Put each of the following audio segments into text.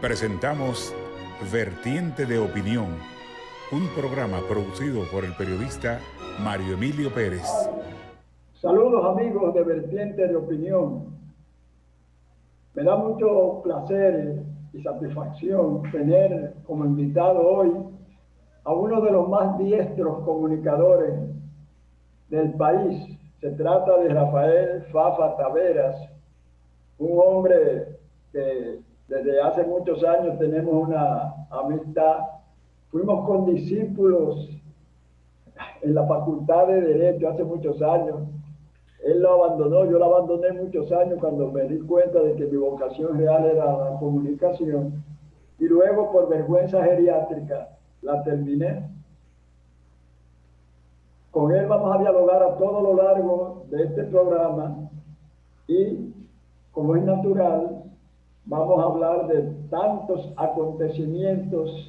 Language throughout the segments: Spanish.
Presentamos Vertiente de Opinión, un programa producido por el periodista Mario Emilio Pérez. Saludos amigos de Vertiente de Opinión. Me da mucho placer y satisfacción tener como invitado hoy a uno de los más diestros comunicadores del país. Se trata de Rafael Fafa Taveras, un hombre que desde hace muchos años tenemos una amistad. Fuimos condiscípulos en la Facultad de Derecho hace muchos años. Él lo abandonó, yo lo abandoné muchos años cuando me di cuenta de que mi vocación real era la comunicación. Y luego, por vergüenza geriátrica, la terminé. Con él vamos a dialogar a todo lo largo de este programa y, como es natural, vamos a hablar de tantos acontecimientos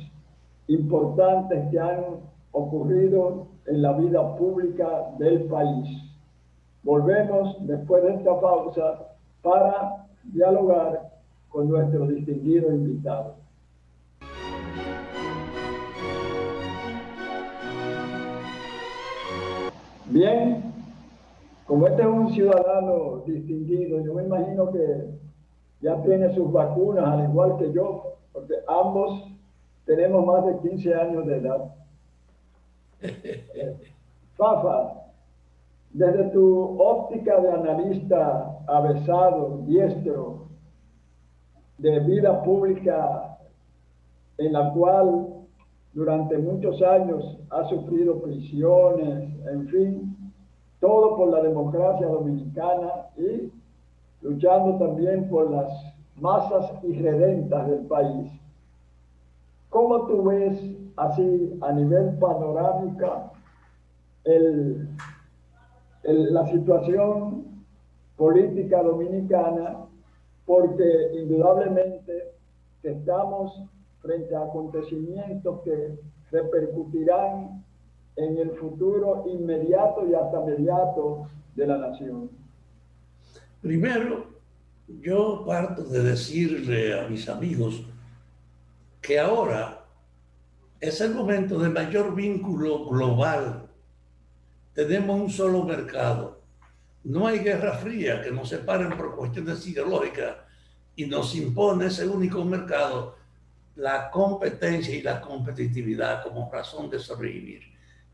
importantes que han ocurrido en la vida pública del país. Volvemos después de esta pausa para dialogar con nuestro distinguido invitado. Bien, como este es un ciudadano distinguido, yo me imagino que ya tiene sus vacunas, al igual que yo, porque ambos tenemos más de 15 años de edad. Fafa, desde tu óptica de analista avesado, diestro, de vida pública, en la cual durante muchos años ha sufrido prisiones, en fin, todo por la democracia dominicana y luchando también por las masas irredentas del país. ¿Cómo tú ves así a nivel panorámica la situación política dominicana? Porque indudablemente que estamos frente a acontecimientos que repercutirán en el futuro inmediato y hasta inmediato de la nación. Primero, yo parto de decirle a mis amigos que ahora es el momento de mayor vínculo global. Tenemos un solo mercado. No hay guerra fría que nos separen por cuestiones ideológicas y nos impone ese único mercado la competencia y la competitividad como razón de sobrevivir.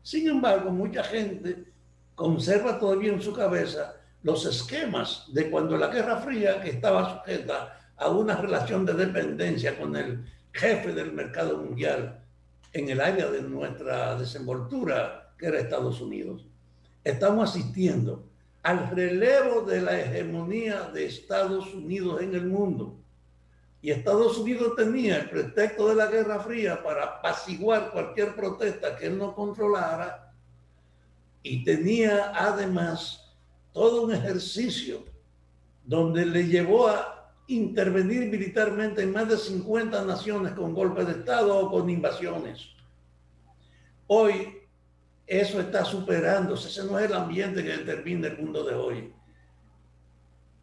Sin embargo, mucha gente conserva todavía en su cabeza los esquemas de cuando la Guerra Fría, que estaba sujeta a una relación de dependencia con el jefe del mercado mundial en el área de nuestra desenvoltura, que era Estados Unidos. Estamos asistiendo al relevo de la hegemonía de Estados Unidos en el mundo. Y Estados Unidos tenía el pretexto de la Guerra Fría para apaciguar cualquier protesta que él no controlara, y tenía además todo un ejercicio donde le llevó a intervenir militarmente en más de 50 naciones con golpes de Estado o con invasiones. Hoy eso está superándose, ese no es el ambiente que determina el mundo de hoy.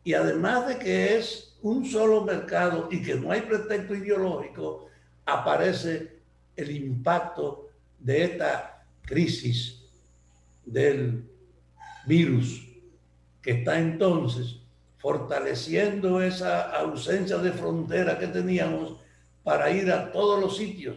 Y además de que es un solo mercado y que no hay pretexto ideológico, aparece el impacto de esta crisis del virus, que está entonces fortaleciendo esa ausencia de frontera que teníamos para ir a todos los sitios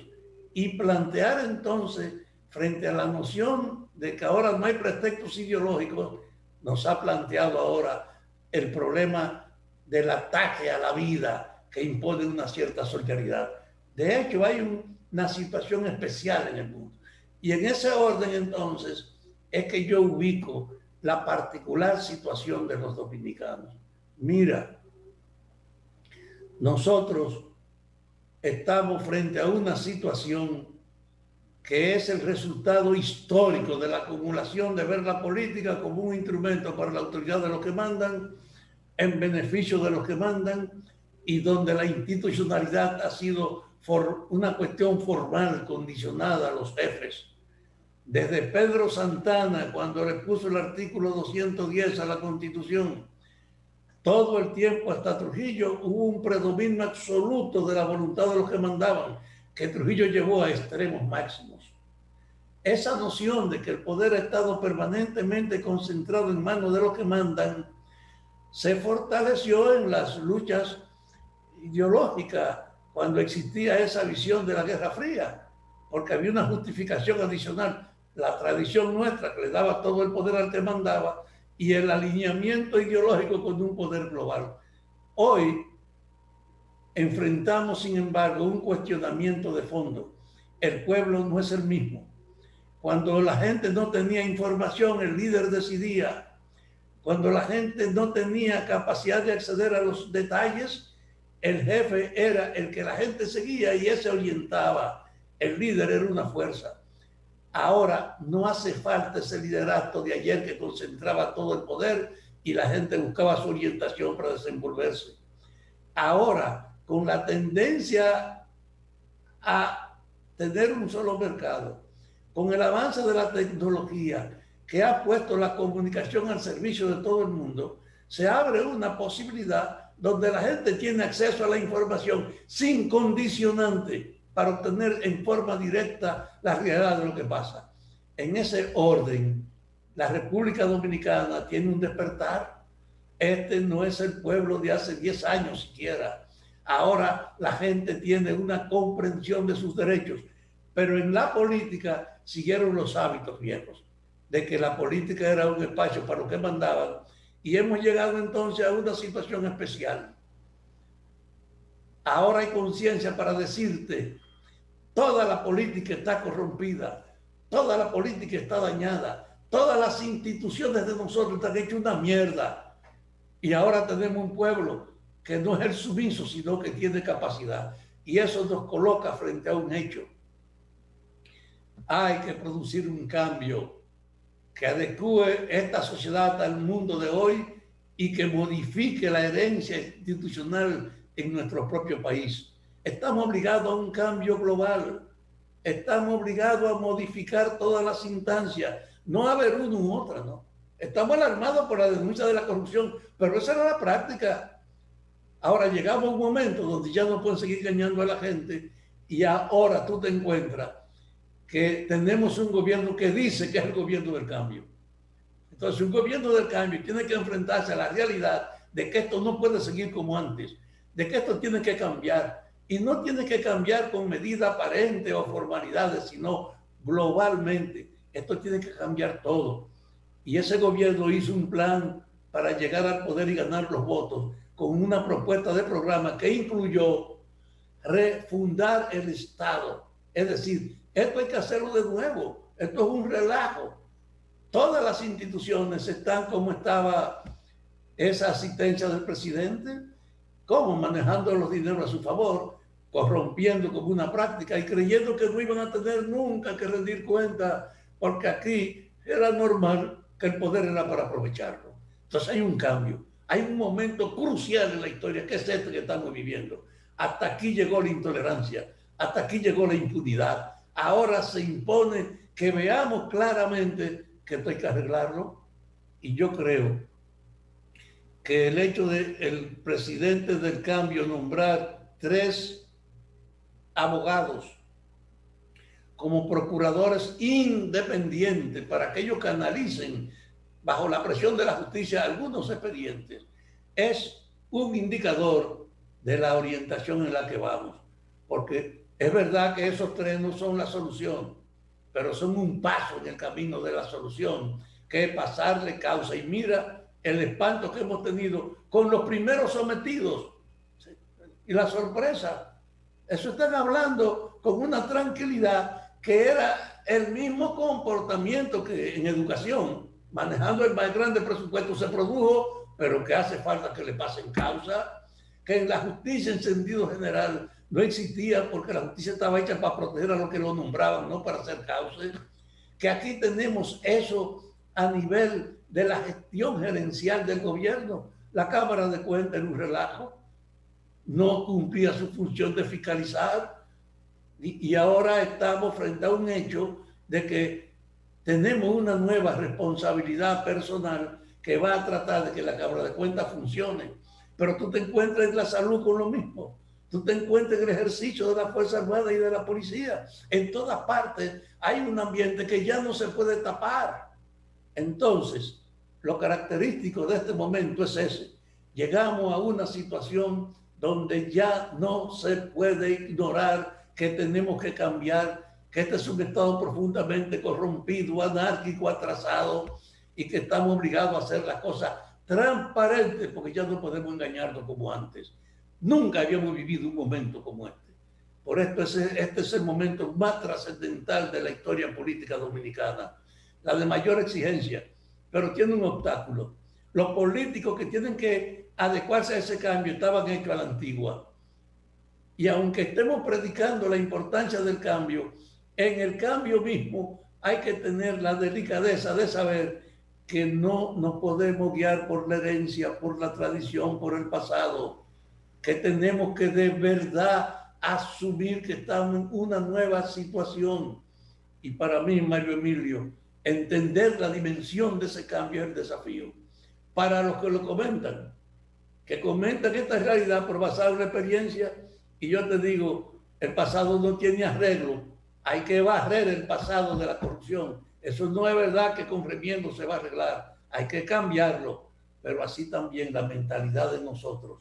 y plantear entonces, frente a la noción de que ahora no hay pretextos ideológicos, nos ha planteado ahora el problema del ataque a la vida que impone una cierta solidaridad. De hecho, hay una situación especial en el mundo. Y en ese orden, entonces, es que yo ubico la particular situación de los dominicanos. Mira, nosotros estamos frente a una situación que es el resultado histórico de la acumulación de ver la política como un instrumento para la autoridad de los que mandan, en beneficio de los que mandan, y donde la institucionalidad ha sido una cuestión formal condicionada a los jefes. Desde Pedro Santana, cuando le puso el artículo 210 a la Constitución, todo el tiempo hasta Trujillo hubo un predominio absoluto de la voluntad de los que mandaban, que Trujillo llevó a extremos máximos. Esa noción de que el poder ha estado permanentemente concentrado en manos de los que mandan se fortaleció en las luchas ideológicas cuando existía esa visión de la Guerra Fría, porque había una justificación adicional, la tradición nuestra que le daba todo el poder al que mandaba y el alineamiento ideológico con un poder global. Hoy enfrentamos, sin embargo, un cuestionamiento de fondo. El pueblo no es el mismo. Cuando la gente no tenía información, el líder decidía. Cuando la gente no tenía capacidad de acceder a los detalles, el jefe era el que la gente seguía y ese orientaba. El líder era una fuerza. Ahora no hace falta ese liderazgo de ayer que concentraba todo el poder y la gente buscaba su orientación para desenvolverse. Ahora, con la tendencia a tener un solo mercado, con el avance de la tecnología que ha puesto la comunicación al servicio de todo el mundo, se abre una posibilidad donde la gente tiene acceso a la información sin condicionante para obtener en forma directa la realidad de lo que pasa. En ese orden, la República Dominicana tiene un despertar. Este no es el pueblo de hace 10 años siquiera. Ahora la gente tiene una comprensión de sus derechos, pero en la política siguieron los hábitos viejos, de que la política era un espacio para los que mandaban, y hemos llegado entonces a una situación especial. Ahora hay conciencia para decirte, toda la política está corrompida, toda la política está dañada, todas las instituciones de nosotros están hechas una mierda, y ahora tenemos un pueblo que no es el sumiso, sino que tiene capacidad, y eso nos coloca frente a un hecho. Hay que producir un cambio que adecue esta sociedad al mundo de hoy y que modifique la herencia institucional en nuestro propio país. Estamos obligados a un cambio global. Estamos obligados a modificar todas las instancias. No a haber una u otra, ¿no? Estamos alarmados por la denuncia de la corrupción, pero esa era la práctica. Ahora llegamos a un momento donde ya no pueden seguir engañando a la gente y ahora tú te encuentras que tenemos un gobierno que dice que es el gobierno del cambio. Entonces, un gobierno del cambio tiene que enfrentarse a la realidad de que esto no puede seguir como antes, de que esto tiene que cambiar. Y no tiene que cambiar con medidas aparentes o formalidades, sino globalmente. Esto tiene que cambiar todo. Y ese gobierno hizo un plan para llegar al poder y ganar los votos, con una propuesta de programa que incluyó refundar el Estado. Es decir, esto hay que hacerlo de nuevo. Esto es un relajo. Todas las instituciones están como estaba esa asistencia del presidente, como manejando los dineros a su favor, corrompiendo como una práctica y creyendo que no iban a tener nunca que rendir cuenta, porque aquí era normal que el poder era para aprovecharlo. Entonces hay un cambio, hay un momento crucial en la historia, que es este que estamos viviendo. Hasta aquí llegó la intolerancia, hasta aquí llegó la impunidad. Ahora se impone que veamos claramente que esto hay que arreglarlo, y yo creo que el hecho de el presidente del cambio nombrar 3 abogados como procuradores independientes para que ellos canalicen bajo la presión de la justicia algunos expedientes es un indicador de la orientación en la que vamos, porque es verdad que esos 3 no son la solución, pero son un paso en el camino de la solución, que es pasarle causa. Y mira el espanto que hemos tenido con los primeros sometidos, ¿sí? Y la sorpresa, eso están hablando con una tranquilidad que era el mismo comportamiento que en educación, manejando el más grande presupuesto se produjo, pero que hace falta que le pasen causa, que en la justicia en sentido general no existía porque la justicia estaba hecha para proteger a los que lo nombraban, no para hacer causas, que aquí tenemos eso a nivel de la gestión gerencial del gobierno. La Cámara de Cuentas era un relajo, no cumplía su función de fiscalizar, y ahora estamos frente a un hecho de que tenemos una nueva responsabilidad personal que va a tratar de que la Cámara de Cuentas funcione. Pero tú te encuentras en la salud con lo mismo. Tú te encuentras en el ejercicio de la Fuerza Armada y de la policía. En todas partes hay un ambiente que ya no se puede tapar. Entonces, lo característico de este momento es ese. Llegamos a una situación donde ya no se puede ignorar que tenemos que cambiar, que este es un Estado profundamente corrompido, anárquico, atrasado, y que estamos obligados a hacer las cosas transparentes, porque ya no podemos engañarnos como antes. Nunca habíamos vivido un momento como este. Por esto este es el momento más trascendental de la historia política dominicana, la de mayor exigencia, pero tiene un obstáculo. Los políticos que tienen que adecuarse a ese cambio estaban hechos a la antigua. Y aunque estemos predicando la importancia del cambio, en el cambio mismo hay que tener la delicadeza de saber que no nos podemos guiar por la herencia, por la tradición, por el pasado, que tenemos que de verdad asumir que estamos en una nueva situación. Y para mí, Mario Emilio, entender la dimensión de ese cambio es el desafío. Para los que lo comentan, que comentan esta realidad por basada en la experiencia, y yo te digo, el pasado no tiene arreglo, hay que barrer el pasado de la corrupción. Eso no es verdad que con remiendo se va a arreglar, hay que cambiarlo, pero así también la mentalidad de nosotros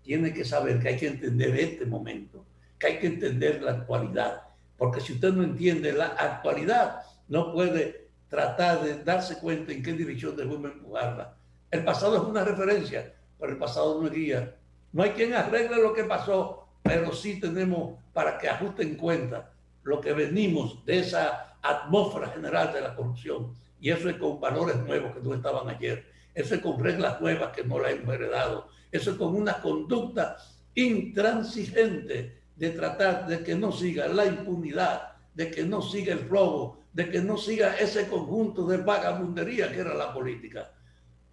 tiene que saber que hay que entender este momento, que hay que entender la actualidad, porque si usted no entiende la actualidad, no puede tratar de darse cuenta en qué dirección debemos empujarla. El pasado es una referencia, pero el pasado no es guía. No hay quien arregle lo que pasó, pero sí tenemos para que ajusten cuenta lo que venimos de esa atmósfera general de la corrupción. Y eso es con valores nuevos que no estaban ayer. Eso es con reglas nuevas que no las hemos heredado. Eso es con una conducta intransigente de tratar de que no siga la impunidad, de que no siga el robo, de que no siga ese conjunto de vagabundería que era la política.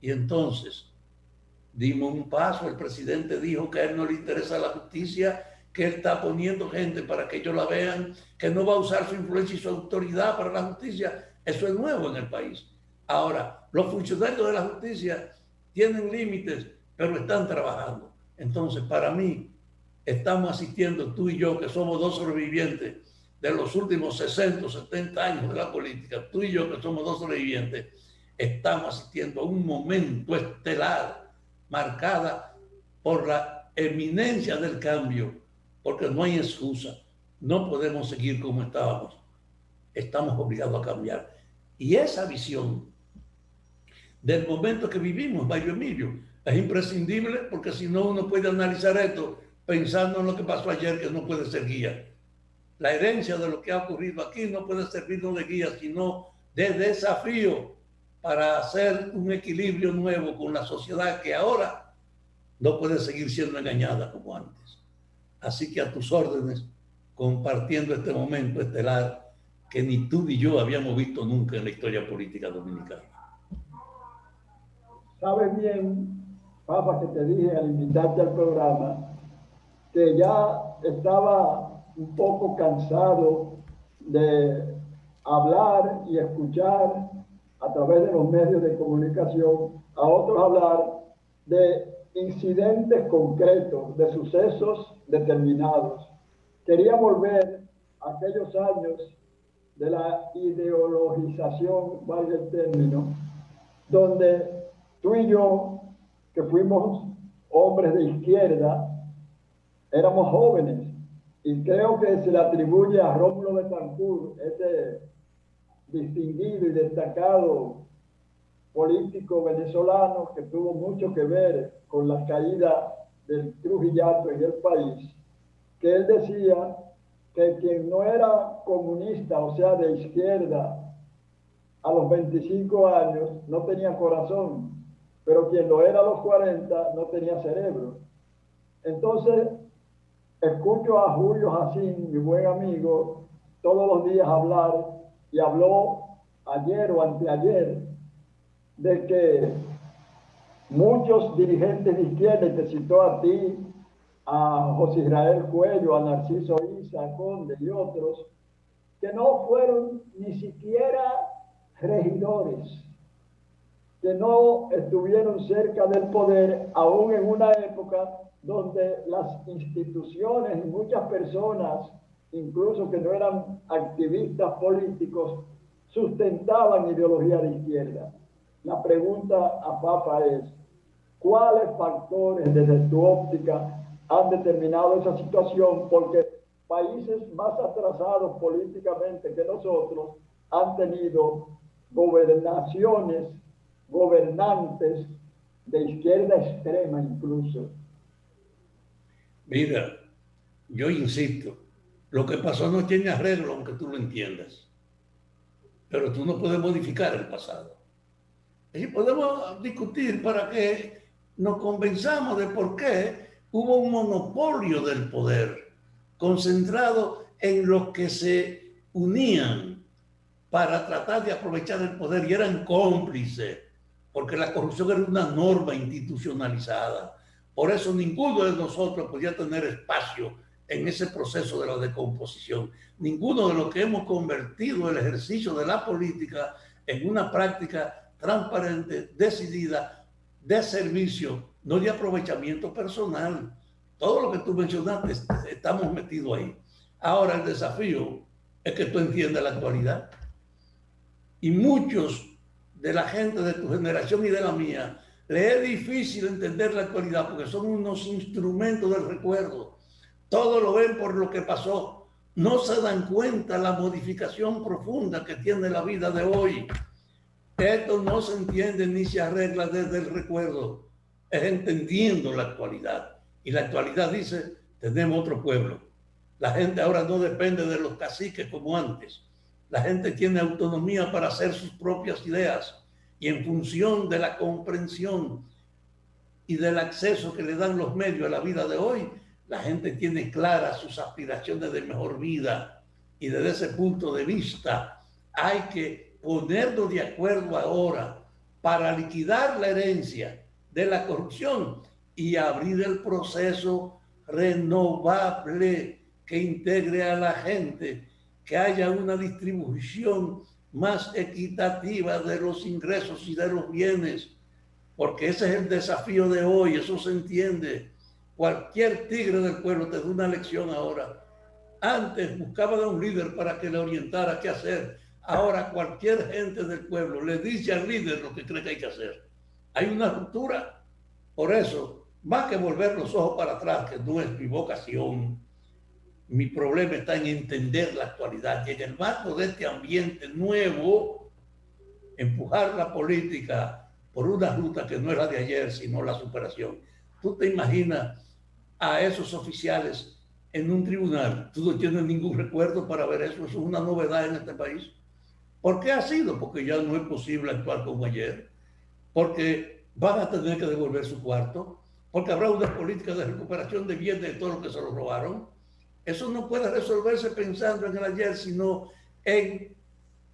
Y entonces dimos un paso, el presidente dijo que a él no le interesa la justicia, que él está poniendo gente para que ellos la vean, que no va a usar su influencia y su autoridad para la justicia. Eso es nuevo en el país. Ahora, los funcionarios de la justicia tienen límites, pero están trabajando. Entonces, para mí, estamos asistiendo, tú y yo, que somos dos sobrevivientes de los últimos 60 o 70 años de la política, tú y yo, que somos dos sobrevivientes, estamos asistiendo a un momento estelar marcada por la eminencia del cambio, porque no hay excusa, no podemos seguir como estábamos, estamos obligados a cambiar. Y esa visión del momento que vivimos, Mario Emilio, es imprescindible, porque si no uno puede analizar esto pensando en lo que pasó ayer, que no puede ser guía. La herencia de lo que ha ocurrido aquí no puede servirnos de guía, sino de desafío para hacer un equilibrio nuevo con la sociedad que ahora no puede seguir siendo engañada como antes. Así que a tus órdenes, compartiendo este momento estelar que ni tú ni yo habíamos visto nunca en la historia política dominicana. Sabes bien, Papa, que te dije al invitarte al programa, que ya estaba un poco cansado de hablar y escuchar a través de los medios de comunicación a otros hablar de incidentes concretos, de sucesos determinados. Quería volver a aquellos años de la ideologización, valga el término, donde tú y yo, que fuimos hombres de izquierda, éramos jóvenes, y creo que se le atribuye a Rómulo Betancourt, ese distinguido y destacado político venezolano que tuvo mucho que ver con la caída del Trujillato en el país, que él decía que quien no era comunista, o sea, de izquierda, a los 25 años no tenía corazón, pero quien lo era a los 40 no tenía cerebro. Entonces, escucho a Julio Jacín, mi buen amigo, todos los días hablar, y habló ayer o anteayer de que muchos dirigentes de izquierda, y te citó a ti, a José Israel Cuello, a Narciso Isa, a Conde y otros, que no fueron ni siquiera regidores, que no estuvieron cerca del poder, aún en una época donde las instituciones y muchas personas, incluso que no eran activistas políticos, sustentaban ideología de izquierda. La pregunta a Papa es, ¿cuáles factores desde tu óptica han determinado esa situación? Porque países más atrasados políticamente que nosotros han tenido gobernaciones, gobernantes de izquierda extrema incluso. Mira, yo insisto, lo que pasó no tiene arreglo aunque tú lo entiendas, pero tú no puedes modificar el pasado. Y podemos discutir para que nos convenzamos de por qué hubo un monopolio del poder concentrado en los que se unían para tratar de aprovechar el poder y eran cómplices, porque la corrupción era una norma institucionalizada. Por eso ninguno de nosotros podía tener espacio en ese proceso de la decomposición. Ninguno de los que hemos convertido el ejercicio de la política en una práctica transparente, decidida, de servicio, no de aprovechamiento personal. Todo lo que tú mencionaste, estamos metidos ahí. Ahora el desafío es que tú entiendas la actualidad. Y muchos de la gente de tu generación y de la mía, le es difícil entender la actualidad porque son unos instrumentos del recuerdo. Todo lo ven por lo que pasó. No se dan cuenta la modificación profunda que tiene la vida de hoy. Esto no se entiende ni se arregla desde el recuerdo. Es entendiendo la actualidad. Y la actualidad dice, tenemos otro pueblo. La gente ahora no depende de los caciques como antes. La gente tiene autonomía para hacer sus propias ideas. Y en función de la comprensión y del acceso que le dan los medios a la vida de hoy, la gente tiene claras sus aspiraciones de mejor vida. Y desde ese punto de vista hay que ponernos de acuerdo ahora para liquidar la herencia de la corrupción y abrir el proceso renovable que integre a la gente, que haya una distribución más equitativa de los ingresos y de los bienes, porque ese es el desafío de hoy, eso se entiende. Cualquier tigre del pueblo te da una lección ahora. Antes buscaba de un líder para que le orientara qué hacer. Ahora cualquier gente del pueblo le dice al líder lo que cree que hay que hacer. Hay una ruptura. Por eso, más que volver los ojos para atrás, que no es mi vocación, mi problema está en entender la actualidad y en el marco de este ambiente nuevo, empujar la política por una ruta que no es la de ayer, sino la superación. Tú te imaginas a esos oficiales en un tribunal, tú no tienes ningún recuerdo para ver eso, eso es una novedad en este país. ¿Por qué ha sido? Porque ya no es posible actuar como ayer, porque van a tener que devolver su cuarto, porque habrá una política de recuperación de bienes de todo lo que se lo robaron. Eso no puede resolverse pensando en el ayer, sino en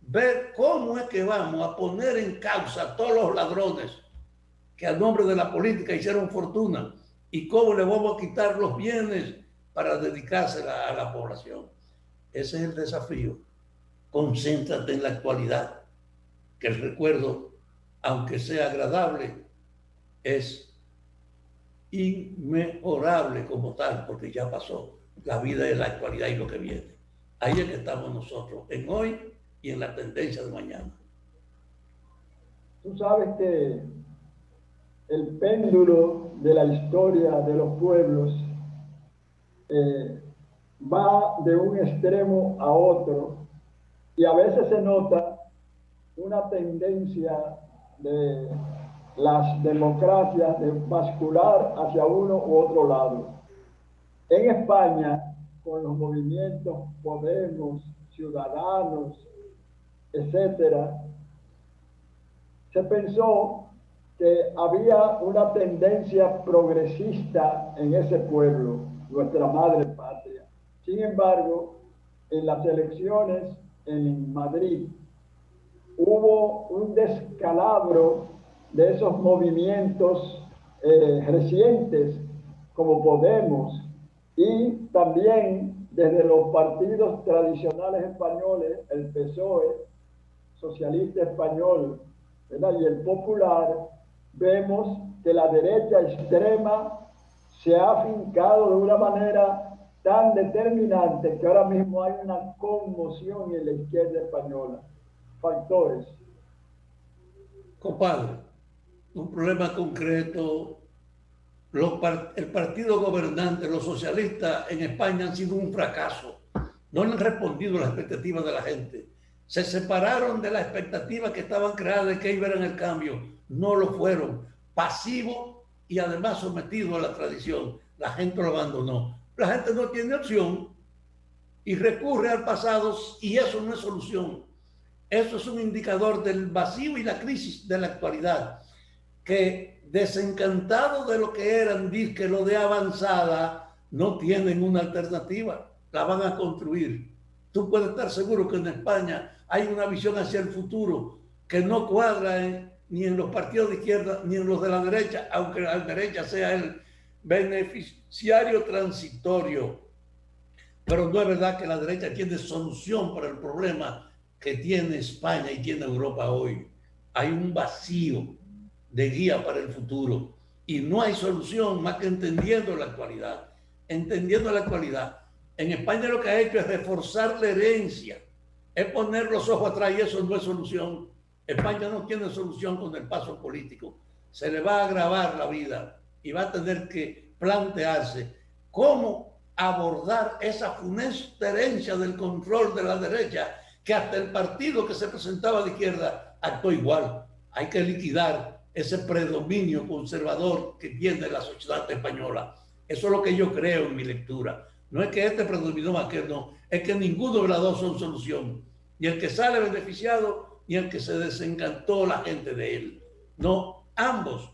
ver cómo es que vamos a poner en causa a todos los ladrones que a nombre de la política hicieron fortuna y cómo le vamos a quitar los bienes para dedicarse a la población. Ese es el desafío. Concéntrate en la actualidad, que el recuerdo, aunque sea agradable, es inmejorable como tal, porque ya pasó. La vida es la actualidad y lo que viene. Ahí es que estamos nosotros, en hoy y en la tendencia de mañana. Tú sabes que el péndulo de la historia de los pueblos va de un extremo a otro y a veces se nota una tendencia de las democracias de bascular hacia uno u otro lado. En España, con los movimientos Podemos, Ciudadanos, etcétera, se pensó que había una tendencia progresista en ese pueblo, nuestra madre patria. Sin embargo, en las elecciones en Madrid hubo un descalabro de esos movimientos recientes como Podemos y también desde los partidos tradicionales españoles, el PSOE, socialista español, ¿verdad? Y el popular, vemos que la derecha extrema se ha afincado de una manera tan determinante que ahora mismo hay una conmoción en la izquierda española. Factores. Compadre, un problema concreto. El partido gobernante, los socialistas en España han sido un fracaso. No han respondido a las expectativas de la gente. Se separaron de las expectativas que estaban creadas de que iban en el cambio. No lo fueron. Pasivos y además sometidos a la tradición. La gente lo abandonó. La gente no tiene opción y recurre al pasado, y eso no es solución. Eso es un indicador del vacío y la crisis de la actualidad, que desencantados de lo que eran, que lo de avanzada, no tienen una alternativa, la van a construir. Tú puedes estar seguro que en España hay una visión hacia el futuro que no cuadra ni en los partidos de izquierda ni en los de la derecha, aunque la derecha sea el beneficiario transitorio. Pero no es verdad que la derecha tiene solución para el problema que tiene España y tiene Europa hoy. Hay un vacío de guía para el futuro y no hay solución más que entendiendo la actualidad. Entendiendo la actualidad. En España lo que ha hecho es reforzar la herencia, es poner los ojos atrás, y eso no es solución. España no tiene solución con el paso político. Se le va a agravar la vida y va a tener que plantearse cómo abordar esa funesta herencia del control de la derecha, que hasta el partido que se presentaba a la izquierda actuó igual. Hay que liquidar ese predominio conservador que tiene la sociedad española. Eso es lo que yo creo en mi lectura. No es que este predominó más que no, es que ninguno de los dos son solución. Ni el que sale beneficiado, ni el que se desencantó la gente de él. No, ambos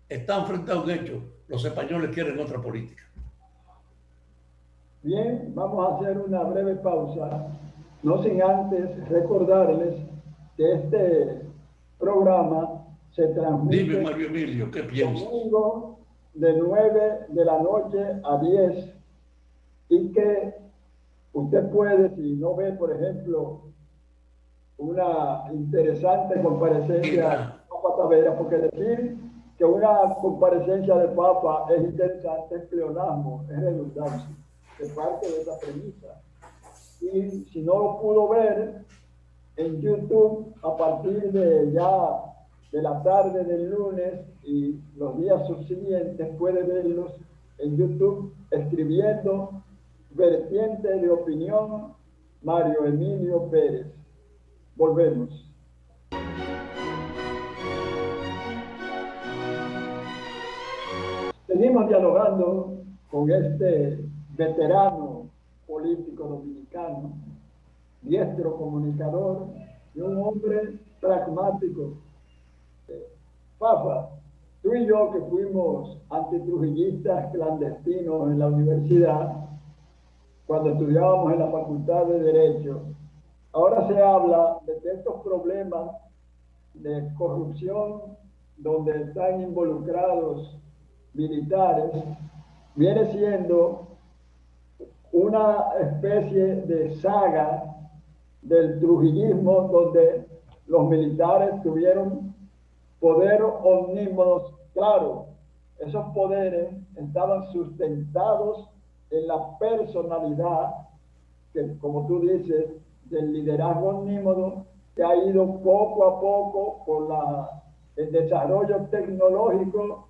están frente a un hecho. Los españoles quieren otra política. Bien, vamos a hacer una breve pausa, no sin antes recordarles que este programa se transmite. Dime, Mario Emilio, ¿qué piensas? Domingo de 9 de la noche a 10, y que usted puede, si no ve, por ejemplo, una interesante comparecencia de Papa Tavera, porque decir que una comparecencia de Papa es interesante es pleonasmo, es redundancia, es parte de esa premisa. Y si no lo pudo ver en YouTube, a partir de ya de la tarde del lunes y los días subsiguientes, puede verlos en YouTube escribiendo Vertiente de Opinión, Mario Emilio Pérez. Volvemos. Seguimos dialogando con este veterano político dominicano, diestro comunicador y un hombre pragmático. Papa, tú y yo, que fuimos antitrujillistas clandestinos en la universidad, cuando estudiábamos en la Facultad de Derecho, ahora se habla de que estos problemas de corrupción, donde están involucrados militares, viene siendo una especie de saga del trujillismo, donde los militares tuvieron poder omnímodos. Claro, esos poderes estaban sustentados en la personalidad, que, como tú dices, del liderazgo omnímodo, que ha ido poco a poco por el desarrollo tecnológico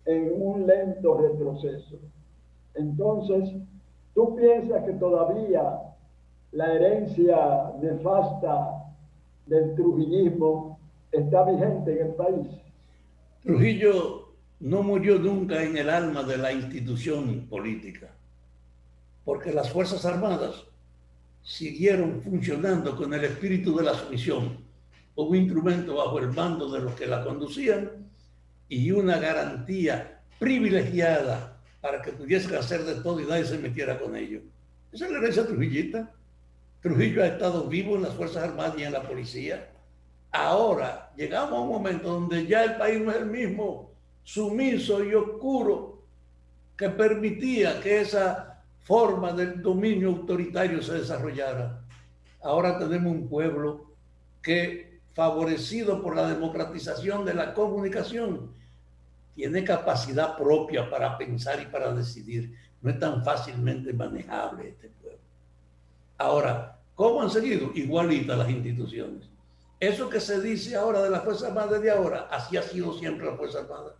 en un lento retroceso. Entonces, ¿tú piensas que todavía la herencia nefasta del trujillismo está vigente en el país? Trujillo no murió nunca en el alma de la institución política, porque las Fuerzas Armadas siguieron funcionando con el espíritu de la sumisión, un instrumento bajo el mando de los que la conducían y una garantía privilegiada para que pudiesen hacer de todo y nadie se metiera con ellos. Esa es la herencia trujillista. Trujillo ha estado vivo en las Fuerzas Armadas y en la policía. Ahora llegamos a un momento donde ya el país no es el mismo, sumiso y oscuro, que permitía que esa forma del dominio autoritario se desarrollara. Ahora tenemos un pueblo que favorecido por la democratización de la comunicación, tiene capacidad propia para pensar y para decidir. No es tan fácilmente manejable este pueblo. Ahora, ¿cómo han seguido? Igualitas las instituciones. Eso que se dice ahora de la Fuerza Armada de ahora, así ha sido siempre la Fuerza Armada.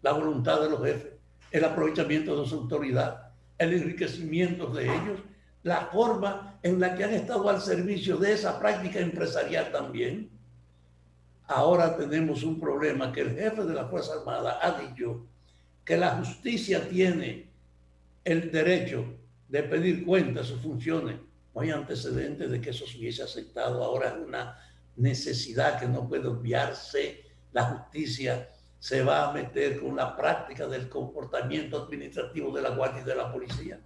La voluntad de los jefes, el aprovechamiento de su autoridad, el enriquecimiento de ellos, la forma en la que han estado al servicio de esa práctica empresarial también. Ahora tenemos un problema que el jefe de la Fuerza Armada ha dicho que la justicia tiene el derecho de pedir cuenta de sus funciones. No hay antecedentes de que eso se hubiese aceptado. Ahora es una necesidad que no puede obviarse. La justicia se va a meter con la práctica del comportamiento administrativo de la Guardia y de la Policía.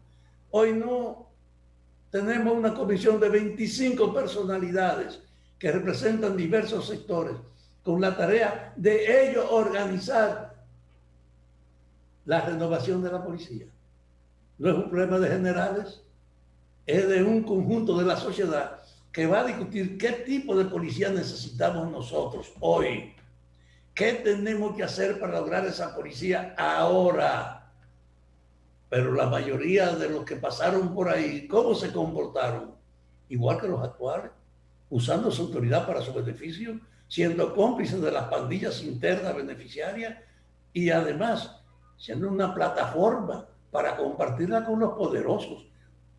Hoy no tenemos una comisión de 25 personalidades que representan diversos sectores, con la tarea de ellos organizar la renovación de la policía. No es un problema de generales, es de un conjunto de la sociedad que va a discutir qué tipo de policía necesitamos nosotros hoy. ¿Qué tenemos que hacer para lograr esa policía ahora? Pero la mayoría de los que pasaron por ahí, ¿cómo se comportaron? Igual que los actuales, usando su autoridad para su beneficio, siendo cómplices de las pandillas internas beneficiarias y además siendo una plataforma para compartirla con los poderosos.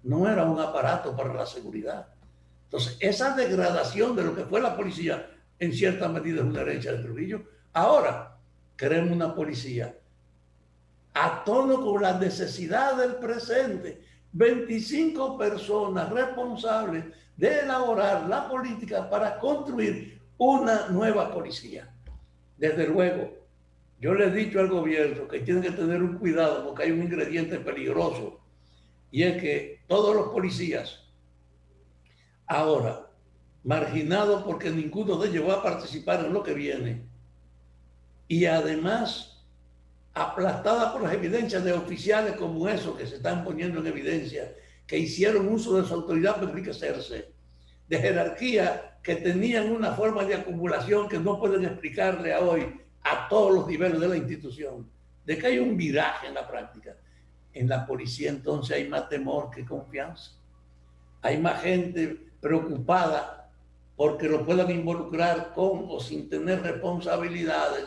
No era un aparato para la seguridad. Entonces, esa degradación de lo que fue la policía, en cierta medida es una herencia de Trujillo. Ahora, queremos una policía a tono con la necesidad del presente. 25 personas responsables de elaborar la política para construir una nueva policía. Desde luego, yo le he dicho al gobierno que tienen que tener un cuidado porque hay un ingrediente peligroso y es que todos los policías ahora marginados porque ninguno de ellos va a participar en lo que viene y además aplastada por las evidencias de oficiales como esos que se están poniendo en evidencia, que hicieron uso de su autoridad para enriquecerse, de jerarquía que tenían una forma de acumulación que no pueden explicarle a hoy a todos los niveles de la institución, de que hay un viraje en la práctica. En la policía entonces hay más temor que confianza. Hay más gente preocupada porque lo puedan involucrar con o sin tener responsabilidades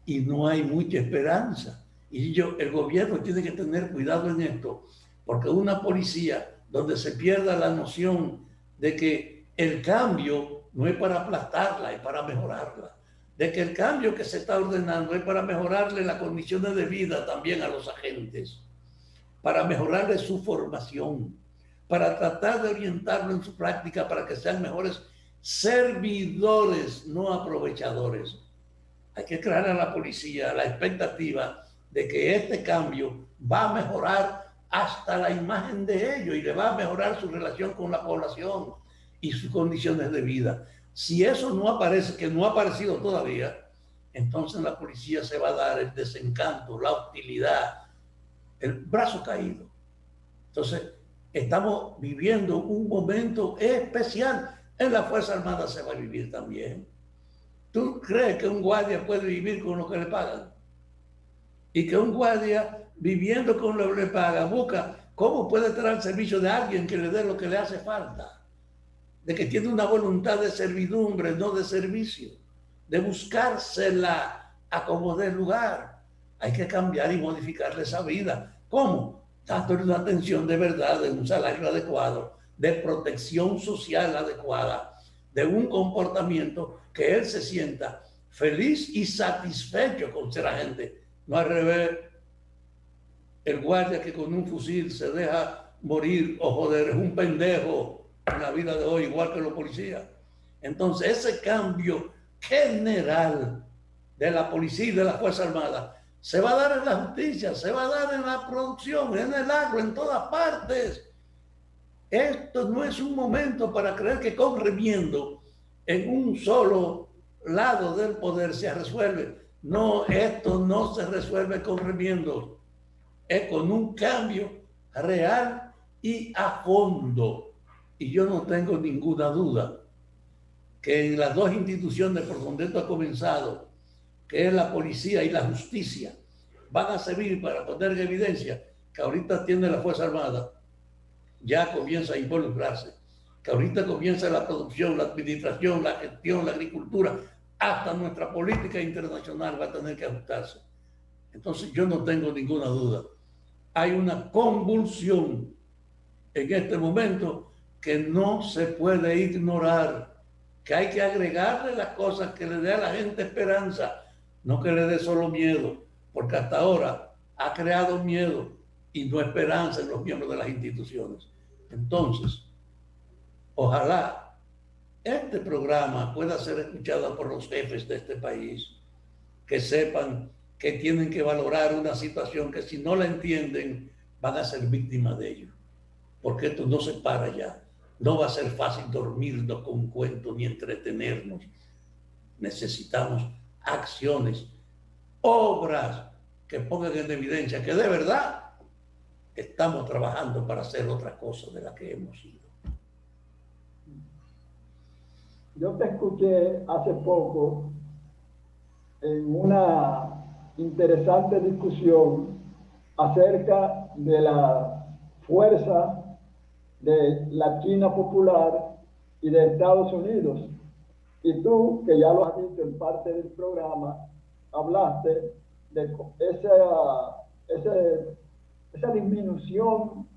y no hay mucha esperanza. Y el gobierno tiene que tener cuidado en esto, porque una policía donde se pierda la noción de que el cambio no es para aplastarla, es para mejorarla, de que el cambio que se está ordenando es para mejorarle las condiciones de vida también a los agentes, para mejorarle su formación, para tratar de orientarlo en su práctica para que sean mejores servidores, no aprovechadores. Hay que crear a la policía la expectativa de que este cambio va a mejorar hasta la imagen de ellos y le va a mejorar su relación con la población y sus condiciones de vida. Si eso no aparece, que no ha aparecido todavía, entonces la policía se va a dar el desencanto, la hostilidad, el brazo caído. Entonces, estamos viviendo un momento especial. En la Fuerza Armada se va a vivir también. ¿Tú crees que un guardia puede vivir con lo que le pagan? Y que un guardia, viviendo con lo que le pagan, busca cómo puede estar al servicio de alguien que le dé lo que le hace falta. De que tiene una voluntad de servidumbre, no de servicio. De buscársela a como dé lugar. Hay que cambiar y modificarle esa vida. ¿Cómo? Dándole una atención de verdad, de un salario adecuado, de protección social adecuada, de un comportamiento que él se sienta feliz y satisfecho con ser agente. No al revés, el guardia que con un fusil se deja morir o joder es un pendejo en la vida de hoy, igual que los policías. Entonces ese cambio general de la policía y de la Fuerza Armada se va a dar en la justicia, se va a dar en la producción, en el agro, en todas partes. Esto no es un momento para creer que con remiendo en un solo lado del poder se resuelve. No, esto no se resuelve con remiendos. Es con un cambio real y a fondo. Y yo no tengo ninguna duda que en las dos instituciones por donde esto ha comenzado, que es la policía y la justicia, van a servir para poner en evidencia que ahorita tiene la Fuerza Armada, ya comienza a involucrarse, que ahorita comienza la producción, la administración, la gestión, la agricultura, hasta nuestra política internacional va a tener que ajustarse. Entonces yo no tengo ninguna duda. Hay una convulsión en este momento que no se puede ignorar, que hay que agregarle las cosas que le dé a la gente esperanza, no que le dé solo miedo, porque hasta ahora ha creado miedo y no esperanza en los miembros de las instituciones. Entonces, ojalá este programa pueda ser escuchado por los jefes de este país, que sepan que tienen que valorar una situación que si no la entienden van a ser víctimas de ello, porque esto no se para ya. No va a ser fácil dormirnos con un cuento ni entretenernos. Necesitamos acciones, obras que pongan en evidencia que de verdad estamos trabajando para hacer otra cosa de la que hemos sido. Yo te escuché hace poco en una interesante discusión acerca de la fuerza de la China popular y de Estados Unidos. Y tú, que ya lo has dicho en parte del programa, hablaste de esa disminución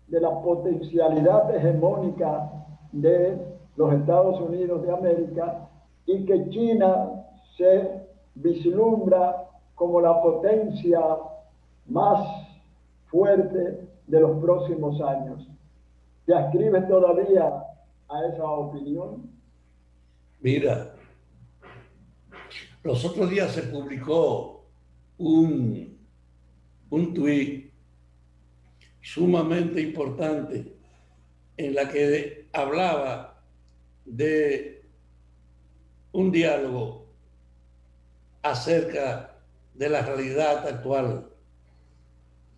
de la potencialidad hegemónica de los Estados Unidos de América y que China se vislumbra como la potencia más fuerte de los próximos años. ¿Te ascribes todavía a esa opinión? Mira, los otros días se publicó un tuit sumamente importante en la que hablaba de un diálogo acerca de la realidad actual,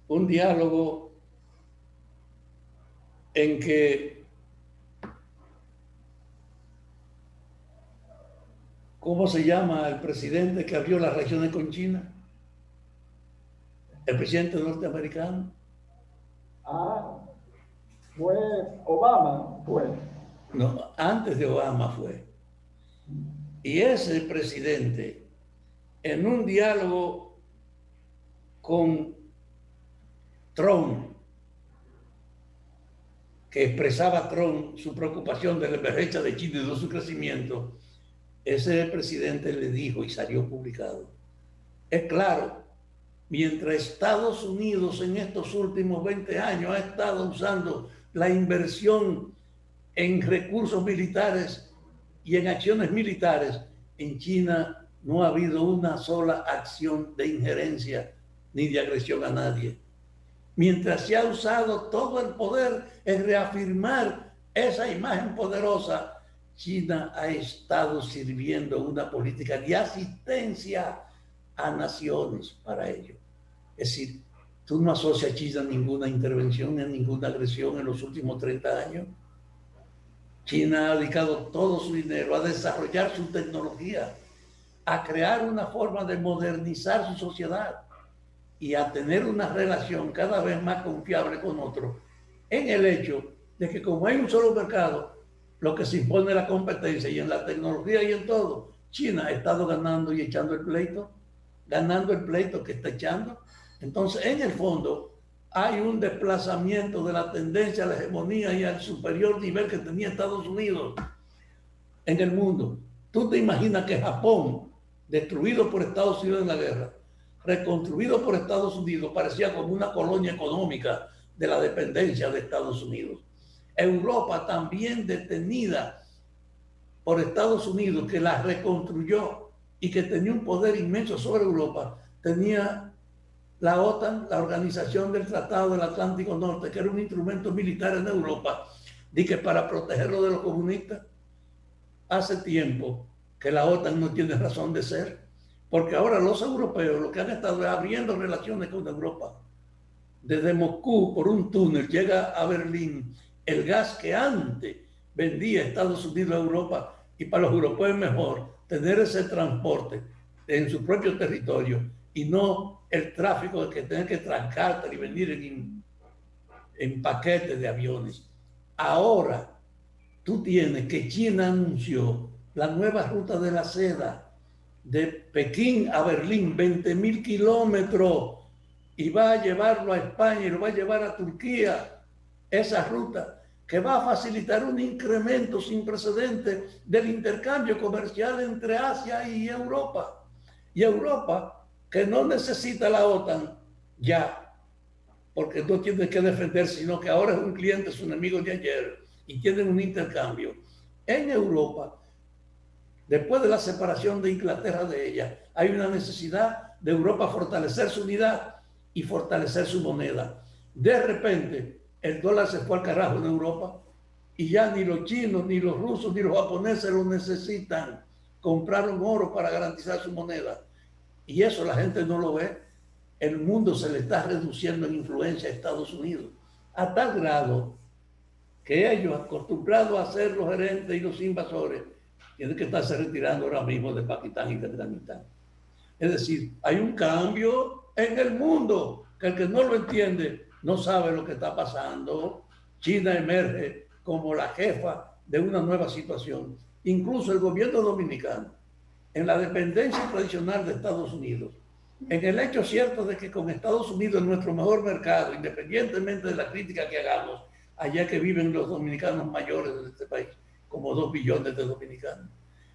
un diálogo en que, ¿cómo se llama el presidente que abrió las relaciones con China? El presidente norteamericano. Fue Obama, fue. No, antes de Obama fue. Y ese presidente, en un diálogo con Trump, que expresaba Trump su preocupación de la emergencia de China y de su crecimiento, ese presidente le dijo, y salió publicado, es claro, mientras Estados Unidos en estos últimos 20 años ha estado usando la inversión en recursos militares y en acciones militares, en China no ha habido una sola acción de injerencia ni de agresión a nadie. Mientras se ha usado todo el poder en reafirmar esa imagen poderosa, China ha estado sirviendo una política de asistencia a naciones para ello. Es decir, tú no asocias a China a ninguna intervención, a ninguna agresión en los últimos 30 años. China ha dedicado todo su dinero a desarrollar su tecnología, a crear una forma de modernizar su sociedad y a tener una relación cada vez más confiable con otros, en el hecho de que como hay un solo mercado, lo que se impone es la competencia, y en la tecnología y en todo, China ha estado ganando y echando el pleito que está echando. Entonces, en el fondo, hay un desplazamiento de la tendencia a la hegemonía y al superior nivel que tenía Estados Unidos en el mundo. ¿Tú te imaginas que Japón, destruido por Estados Unidos en la guerra, reconstruido por Estados Unidos, parecía como una colonia económica de la dependencia de Estados Unidos? Europa también detenida por Estados Unidos, que la reconstruyó y que tenía un poder inmenso sobre Europa, tenía la OTAN, la Organización del Tratado del Atlántico Norte, que era un instrumento militar en Europa, de que para protegerlo de los comunistas. Hace tiempo que la OTAN no tiene razón de ser, porque ahora los europeos lo que han estado es abriendo relaciones con Europa. Desde Moscú, por un túnel, llega a Berlín el gas que antes vendía Estados Unidos a Europa y para los europeos es mejor tener ese transporte en su propio territorio y no el tráfico de que tengan que trancarte y venir en paquetes de aviones. Ahora tú tienes que China anunció la nueva ruta de la seda de Pekín a Berlín, 20.000 kilómetros, y va a llevarlo a España y lo va a llevar a Turquía, esa ruta que va a facilitar un incremento sin precedentes del intercambio comercial entre Asia y Europa. Y Europa, que no necesita la OTAN ya, porque no tiene que defenderse, sino que ahora es un cliente, es un enemigo de ayer, y tienen un intercambio. En Europa, después de la separación de Inglaterra de ella, hay una necesidad de Europa fortalecer su unidad y fortalecer su moneda. De repente, el dólar se fue al carajo en Europa y ya ni los chinos, ni los rusos, ni los japoneses lo necesitan. Compraron oro para garantizar su moneda. Y eso la gente no lo ve. El mundo se le está reduciendo en influencia a Estados Unidos, a tal grado que ellos, acostumbrados a ser los gerentes y los invasores, tienen que estarse retirando ahora mismo de Pakistán y de Afganistán. Es decir, hay un cambio en el mundo, que el que no lo entiende no sabe lo que está pasando. China emerge como la jefa de una nueva situación. Incluso el gobierno dominicano, en la dependencia tradicional de Estados Unidos, en el hecho cierto de que con Estados Unidos es nuestro mejor mercado, independientemente de la crítica que hagamos, allá que viven los dominicanos mayores de este país, como 2 billones de dominicanos.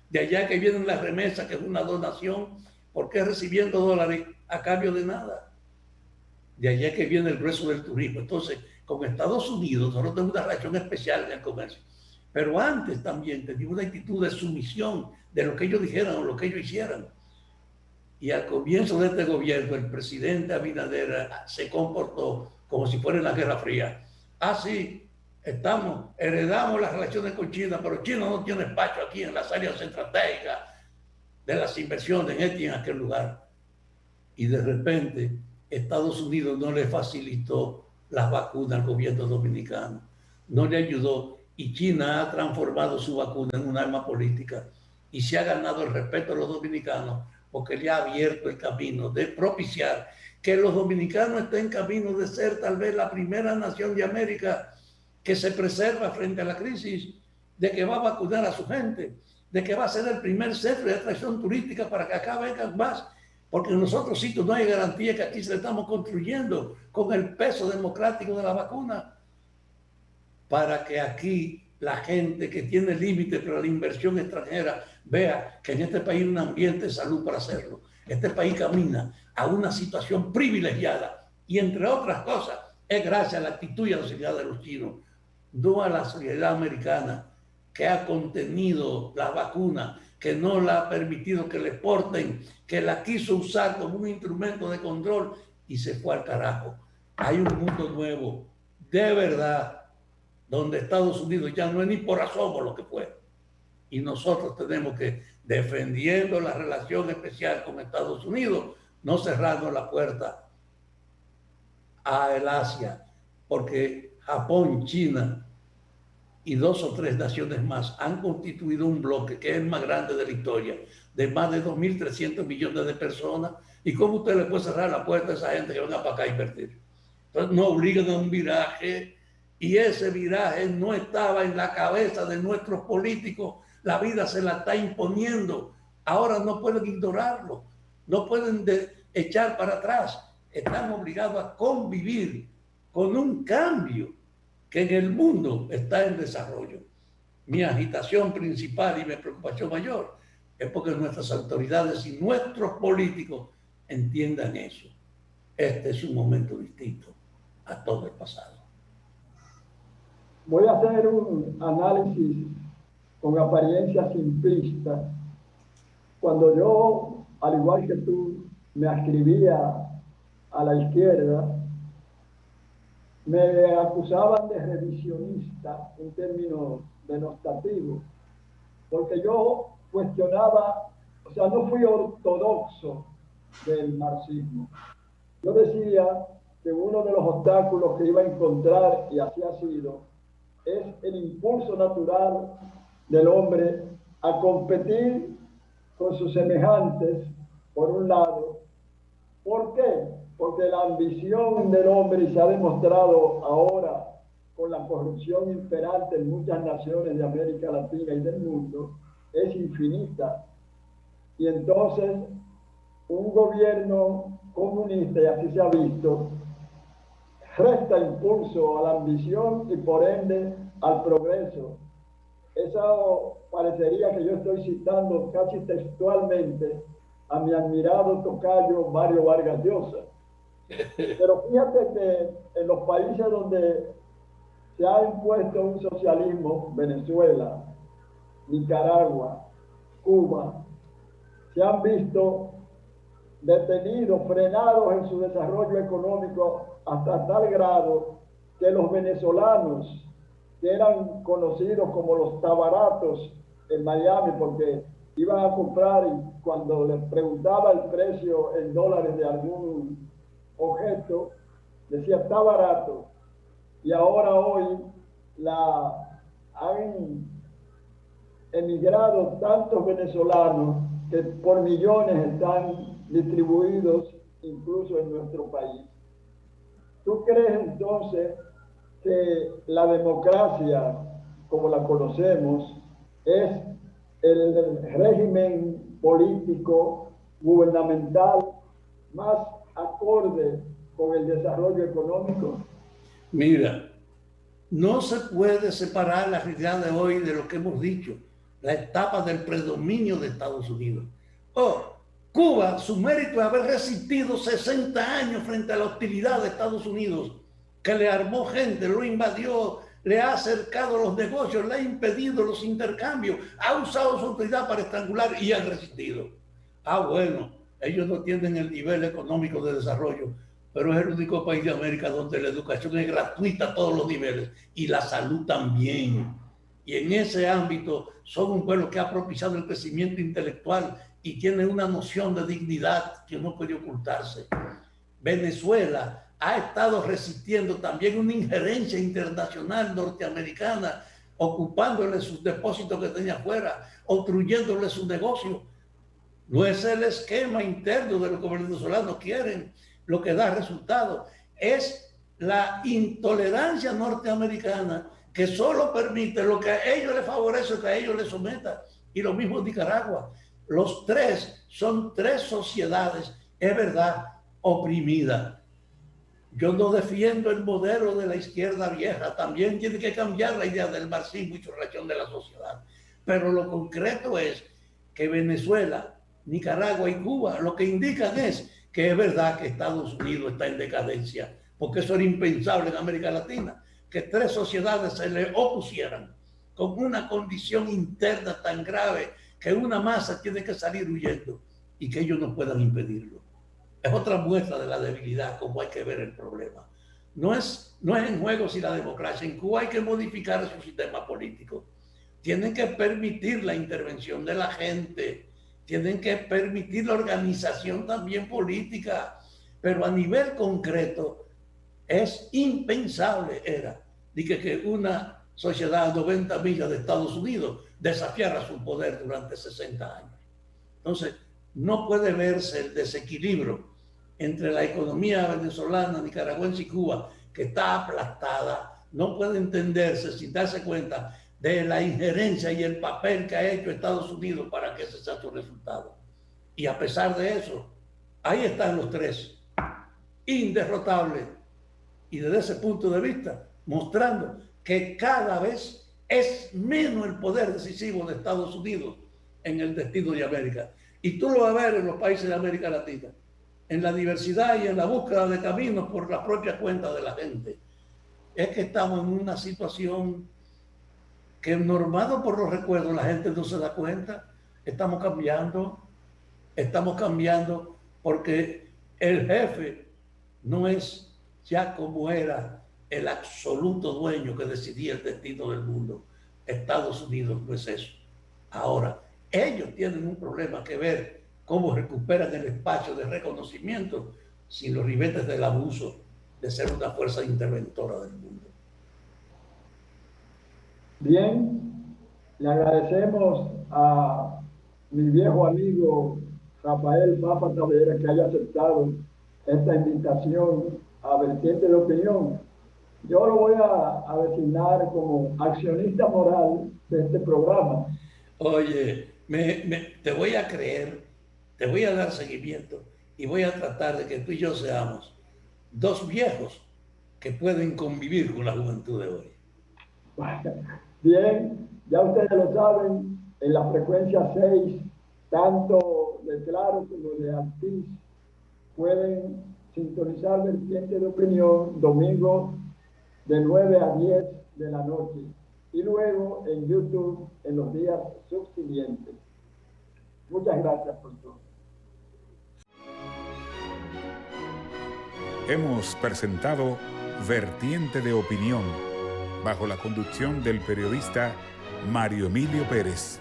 De allá que vienen las remesas, que es una donación, porque recibiendo dólares a cambio de nada. De allá que viene el grueso del turismo. Entonces, con Estados Unidos, nosotros tenemos una relación especial en el comercio. Pero antes también teníamos una actitud de sumisión de lo que ellos dijeran o lo que ellos hicieran. Y al comienzo de este gobierno, el presidente Abinader se comportó como si fuera en la Guerra Fría. Sí, heredamos las relaciones con China, pero China no tiene espacio aquí en las áreas estratégicas de las inversiones en este y en aquel lugar. Y de repente, Estados Unidos no le facilitó las vacunas al gobierno dominicano, no le ayudó, y China ha transformado su vacuna en un arma política y se ha ganado el respeto de los dominicanos porque le ha abierto el camino de propiciar que los dominicanos estén en camino de ser tal vez la primera nación de América que se preserva frente a la crisis, de que va a vacunar a su gente, de que va a ser el primer centro de atracción turística para que acá vengan más, porque en los otros sitios no hay garantía que aquí se le estamos construyendo con el peso democrático de la vacuna, para que aquí la gente que tiene límites para la inversión extranjera vea que en este país hay un ambiente de salud para hacerlo. Este país camina a una situación privilegiada y, entre otras cosas, es gracias a la actitud y a la seriedad de los chinos, no a la seriedad americana, que ha contenido la vacuna, que no la ha permitido que le exporten, que la quiso usar como un instrumento de control y se fue al carajo. Hay un mundo nuevo, de verdad, donde Estados Unidos ya no es ni por asomo lo que fue. Y nosotros tenemos que, defendiendo la relación especial con Estados Unidos, no cerrarnos la puerta a el Asia, porque Japón, China y 2 o 3 naciones más han constituido un bloque que es el más grande de la historia, de más de 2.300 millones de personas. ¿Y cómo usted le puede cerrar la puerta a esa gente que venga para acá a invertir? Entonces nos obligan a un viraje, y ese viraje no estaba en la cabeza de nuestros políticos. La vida se la está imponiendo. Ahora no pueden ignorarlo, no pueden echar para atrás. Están obligados a convivir con un cambio que en el mundo está en desarrollo. Mi agitación principal y mi preocupación mayor es porque nuestras autoridades y nuestros políticos entiendan eso. Este es un momento distinto a todo el pasado. Voy a hacer un análisis con apariencia simplista. Cuando yo, al igual que tú, me ascribía a la izquierda, me acusaban de revisionista en términos denostativos, porque yo cuestionaba, o sea, no fui ortodoxo del marxismo. Yo decía que uno de los obstáculos que iba a encontrar, y así ha sido, es el impulso natural del hombre a competir con sus semejantes, por un lado. ¿Por qué? Porque la ambición del hombre, y se ha demostrado ahora con la corrupción imperante en muchas naciones de América Latina y del mundo, es infinita. Y entonces un gobierno comunista, y así se ha visto, resta impulso a la ambición y por ende al progreso. Eso parecería que yo estoy citando casi textualmente a mi admirado tocayo Mario Vargas Llosa. Pero fíjate que en los países donde se ha impuesto un socialismo, Venezuela, Nicaragua, Cuba, se han visto detenidos, frenados en su desarrollo económico hasta tal grado que los venezolanos, que eran conocidos como los tabaratos en Miami, porque iban a comprar y cuando les preguntaba el precio en dólares de algún objeto, decía está barato. Y ahora hoy han emigrado tantos venezolanos que por millones están distribuidos incluso en nuestro país. ¿Tú crees entonces que la democracia, como la conocemos, es el régimen político gubernamental más acorde con el desarrollo económico? Mira, no se puede separar la realidad de hoy de lo que hemos dicho, la etapa del predominio de Estados Unidos. Oh, Cuba, su mérito es haber resistido 60 años frente a la hostilidad de Estados Unidos, que le armó gente, lo invadió, le ha acercado los negocios, le ha impedido los intercambios, ha usado su autoridad para estrangular y ha resistido. Ah, bueno, ellos no tienen el nivel económico de desarrollo, pero es el único país de América donde la educación es gratuita a todos los niveles y la salud también. Y en ese ámbito son un pueblo que ha propiciado el crecimiento intelectual y tiene una noción de dignidad que no puede ocultarse. Venezuela ha estado resistiendo también una injerencia internacional norteamericana, ocupándole sus depósitos que tenía afuera, obstruyéndole su negocio. No es el esquema interno de lo que los venezolanos quieren lo que da resultado, es la intolerancia norteamericana que solo permite lo que a ellos les favorece, que a ellos les someta. Y lo mismo en Nicaragua. Los tres son tres sociedades, es verdad, oprimidas. Yo no defiendo el modelo de la izquierda vieja, también tiene que cambiar la idea del marxismo y su relación de la sociedad. Pero lo concreto es que Venezuela, Nicaragua y Cuba lo que indican es que es verdad que Estados Unidos está en decadencia, porque eso era impensable en América Latina, que tres sociedades se le opusieran con una condición interna tan grave que una masa tiene que salir huyendo y que ellos no puedan impedirlo. Es otra muestra de la debilidad, como hay que ver el problema. No es en juego si la democracia. En Cuba hay que modificar su sistema político. Tienen que permitir la intervención de la gente, tienen que permitir la organización también política, pero a nivel concreto es impensable que una sociedad a 90 millas de Estados Unidos desafiara su poder durante 60 años. Entonces, no puede verse el desequilibrio entre la economía venezolana, nicaragüense y Cuba, que está aplastada, no puede entenderse sin darse cuenta de la injerencia y el papel que ha hecho Estados Unidos para que ese sea su resultado. Y a pesar de eso, ahí están los tres, inderrotables. Y desde ese punto de vista, mostrando que cada vez es menos el poder decisivo de Estados Unidos en el destino de América. Y tú lo vas a ver en los países de América Latina, en la diversidad y en la búsqueda de caminos por la propia cuenta de la gente. Es que estamos en una situación que, normado por los recuerdos, la gente no se da cuenta. Estamos cambiando porque el jefe no es ya como era el absoluto dueño que decidía el destino del mundo. Estados Unidos no es eso. Ahora, ellos tienen un problema que ver cómo recuperan el espacio de reconocimiento sin los ribetes del abuso de ser una fuerza interventora del mundo. Bien, Le agradecemos a mi viejo amigo Rafael Papa Tavera que haya aceptado esta invitación a Vertiente de Opinión. Yo lo voy a designar como accionista moral de este programa. Oye, te voy a creer, te voy a dar seguimiento y voy a tratar de que tú y yo seamos dos viejos que pueden convivir con la juventud de hoy. Bien, ya ustedes lo saben, en la frecuencia 6, tanto de Claro como de Altiz, pueden sintonizar Vertiente de Opinión domingo de 9 a 10 de la noche y luego en YouTube en los días subsiguientes. Muchas gracias por todo. Hemos presentado Vertiente de Opinión, bajo la conducción del periodista Mario Emilio Pérez.